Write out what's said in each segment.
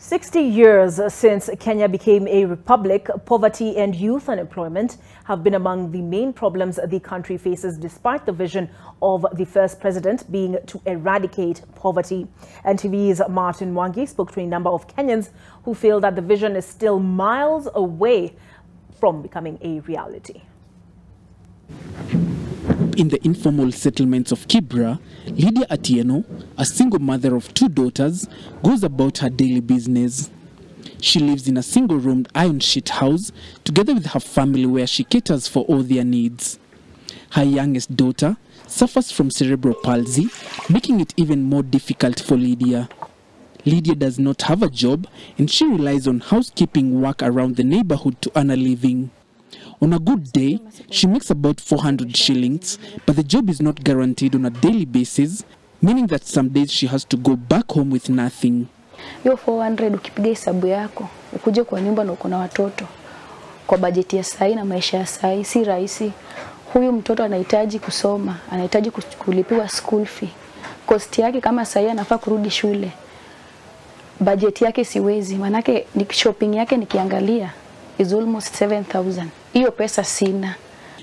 60 years since Kenya became a republic, poverty and youth unemployment have been among the main problems the country faces, despite the vision of the first president being to eradicate poverty. NTV's Martin Mwangi spoke to a number of Kenyans who feel that the vision is still miles away from becoming a reality. In the informal settlements of Kibra, Lydia Atieno, a single mother of 2 daughters, goes about her daily business. She lives in a single-roomed iron sheet house together with her family, where she caters for all their needs. Her youngest daughter suffers from cerebral palsy, making it even more difficult for Lydia. Lydia does not have a job, and she relies on housekeeping work around the neighborhood to earn a living. On a good day, she makes about 400 shillings, but the job is not guaranteed on a daily basis, meaning that some days she has to go back home with nothing. Yo 400 ukipiga hesabu yako, ukuje kwa nyumba na uko na watoto. Kwa bajeti ya sai na maisha ya sai si rahisi. Huyu mtoto anahitaji kusoma, anahitaji kulipiwa school fee. Cost yake kama sai anafaa kurudi shule. Bajeti yake siwezi, manake ni shopping yake nikiangalia is almost 7,000. Hiyo pesa sina.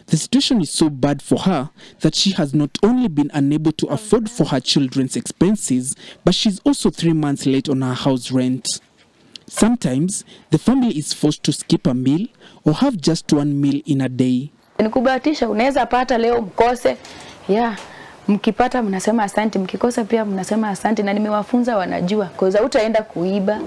The situation is so bad for her that she has not only been unable to afford for her children's expenses, but she's also 3 months late on her house rent. Sometimes, the family is forced to skip a meal or have just 1 meal in a day. Nikubahatisha, unaweza pata leo mkose. Mkipata mnasema asante, mkikosa pia mnasema asante, na nimewafunza wanajua. Cause utaenda kuiba.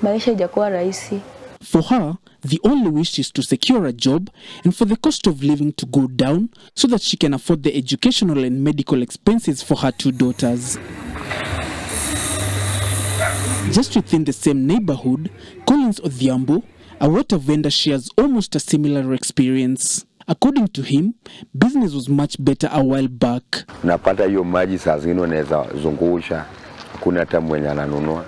Maisha hajakuwa rahisi. For her, the only wish is to secure a job and for the cost of living to go down so that she can afford the educational and medical expenses for her 2 daughters. Just within the same neighborhood, Collins Odhiambo, a water vendor, shares almost a similar experience. According to him, business was much better a while back. Napata hiyo maji saa zingine unaweza zungusha, hakuna hata mwenye ananunua.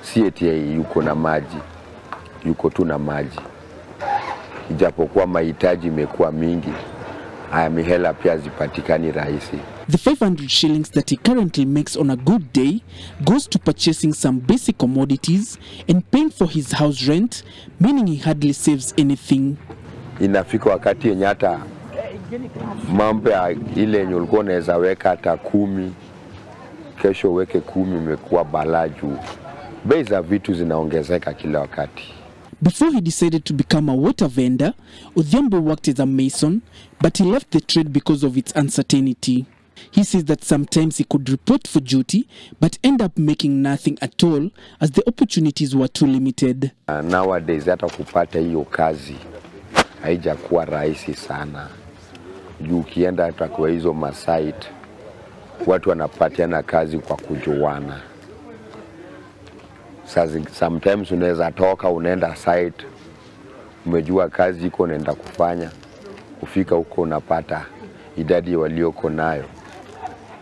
Si eti yuko na maji. Yuko tu na maji. Ijapokuwa mahitaji imekuwa mingi, haya mihela pia zipatikani rahisi. The 500 shillings that he currently makes on a good day goes to purchasing some basic commodities and paying for his house rent, meaning he hardly saves anything. Inafika wakati yenye hata mambo ya ile yenye ulikuwa unaweza weka hata 10, kesho weke 10, imekuwa balaa juu. Bei za vitu zinaongezeka kila wakati. Before he decided to become a water vendor, Odhiambo worked as a mason, but he left the trade because of its uncertainty. He says that sometimes he could report for duty, but end up making nothing at all as the opportunities were too limited. Nowadays, hata kupata hiyo kazi haijakuwa rahisi sana. Juu ukienda hata kwa hizo masite, watu wanapatiana kazi kwa kujuana. Sometimes unaweza toka unaenda site, umejua kazi iko unaenda kufanya, kufika huko unapata idadi walioko nayo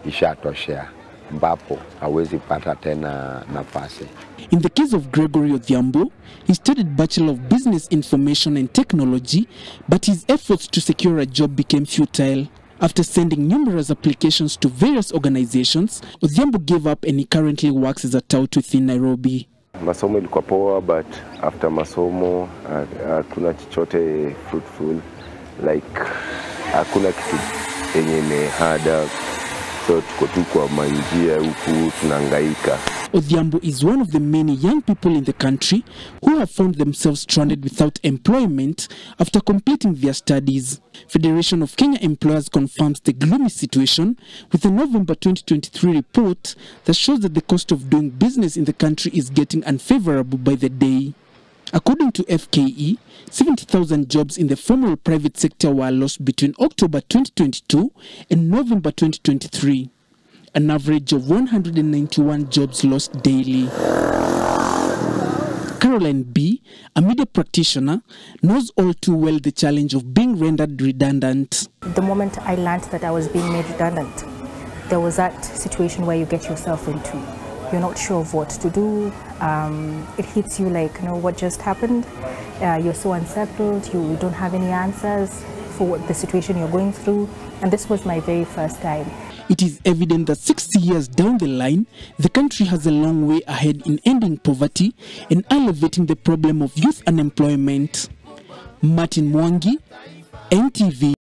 ishatoshea, ambapo hawezi pata tena nafasi. In the case of Gregory Odhiambo, he studied Bachelor of Business Information and Technology, but his efforts to secure a job became futile. After sending numerous applications to various organizations, Odhiambo gave up and he currently works as a tout within Nairobi. Masomo ilikuwa poa, but after masomo hakuna chochote fruitful, like hakuna kitu yenye imehada, so tuko tu kwa manjia huku tunahangaika. Odhiambo is one of the many young people in the country who have found themselves stranded without employment after completing their studies. Federation of Kenya Employers confirms the gloomy situation with a November 2023 report that shows that the cost of doing business in the country is getting unfavorable by the day. According to FKE, 70,000 jobs in the formal private sector were lost between October 2022 and November 2023. An average of 191 jobs lost daily. Caroline B., a media practitioner, knows all too well the challenge of being rendered redundant. The moment I learned that I was being made redundant, there was that situation where you get yourself into. You're not sure of what to do. It hits you like, what just happened? You're so unsettled. You don't have any answers for the situation you're going through. And this was my very first time. it is evident that 60 years down the line, the country has a long way ahead in ending poverty and elevating the problem of youth unemployment. Martin Mwangi, NTV.